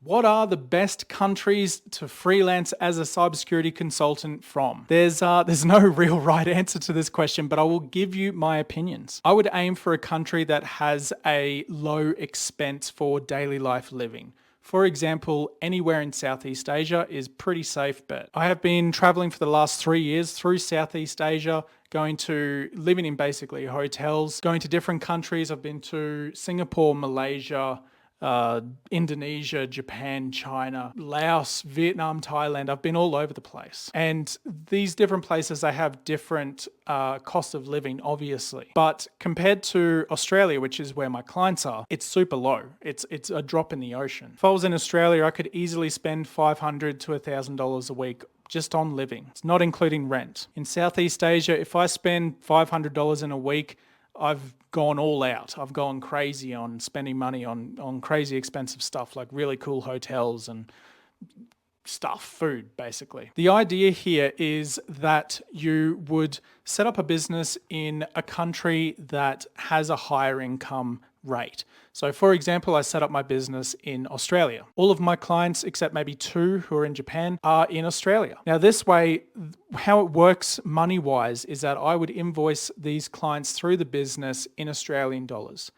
What are the best countries to freelance as a cybersecurity consultant from? There's no real right answer to this question, but I will give you my opinions. I would aim for a country that has a low expense for daily life living. For example, anywhere in Southeast Asia is pretty safe bet. I have been traveling for the last 3 years through Southeast Asia, living in basically hotels, going to different countries. I've been to Singapore, Malaysia, Indonesia, Japan, China, Laos, Vietnam, Thailand. I've been all over the place. And these different places, they have different cost of living, obviously. But compared to Australia, which is where my clients are, it's super low. It's a drop in the ocean. If I was in Australia, I could easily spend $500 to $1,000 a week just on living. It's not including rent. In Southeast Asia, if I spend $500 in a week, I've gone all out. I've gone crazy on spending money on crazy expensive stuff like really cool hotels and stuff, food basically. The idea here is that you would set up a business in a country that has a higher income rate. So for example, I set up my business in Australia. All of my clients, except maybe 2 who are in Japan, are in Australia. Now this way, how it works money-wise is that I would invoice these clients through the business in Australian dollars.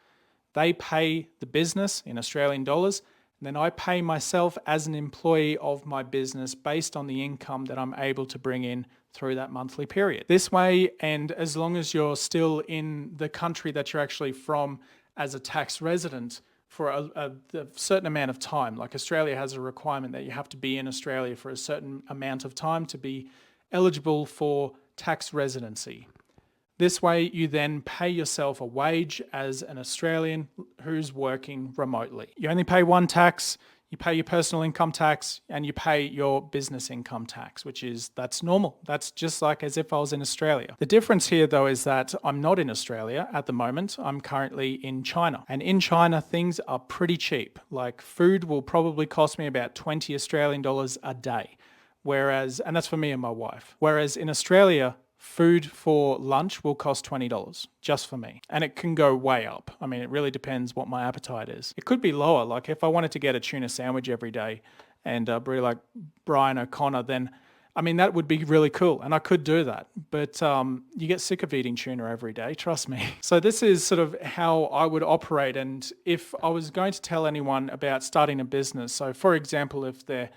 They pay the business in Australian dollars, and then I pay myself as an employee of my business based on the income that I'm able to bring in through that monthly period. This way, and as long as you're still in the country that you're actually from as a tax resident for a certain amount of time, like Australia has a requirement that you have to be in Australia for a certain amount of time to be eligible for tax residency. This way, you then pay yourself a wage as an Australian who's working remotely. You only pay one tax, you pay your personal income tax, and you pay your business income tax, that's normal. That's just like as if I was in Australia. The difference here though is that I'm not in Australia at the moment. I'm currently in China. And in China, things are pretty cheap. Like food will probably cost me about 20 Australian dollars a day. And that's for me and my wife. Whereas in Australia, food for lunch will cost $20 just for me. And it can go way up. I mean, it really depends what my appetite is. It could be lower. Like if I wanted to get a tuna sandwich every day and really like Brian O'Connor, then I mean, that would be really cool. And I could do that. But you get sick of eating tuna every day, trust me. So this is sort of how I would operate. And if I was going to tell anyone about starting a business, so for example, if they're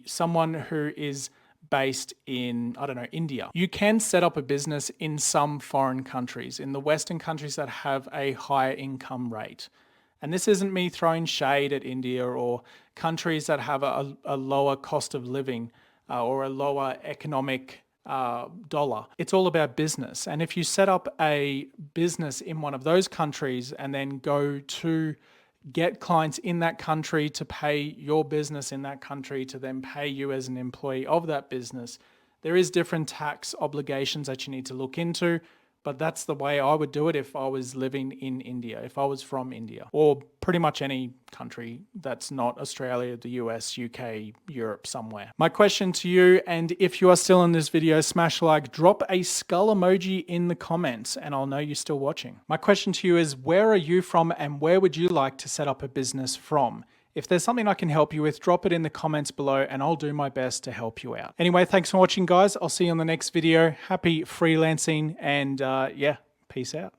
someone who is based in, I don't know, India. You can set up a business in some foreign countries, in the Western countries that have a higher income rate. And this isn't me throwing shade at India or countries that have a lower cost of living or a lower economic dollar. It's all about business. And if you set up a business in one of those countries and then go to get clients in that country to pay your business in that country to then pay you as an employee of that business, there is different tax obligations that you need to look into, but that's the way I would do it if I was living in India, if I was from India, or pretty much any country that's not Australia, the US, UK, Europe, somewhere. My question to you, and if you are still in this video, smash like, drop a skull emoji in the comments, and I'll know you're still watching. My question to you is, where are you from and where would you like to set up a business from? If there's something I can help you with, drop it in the comments below and I'll do my best to help you out. Anyway, thanks for watching, guys. I'll see you on the next video. Happy freelancing and yeah, peace out.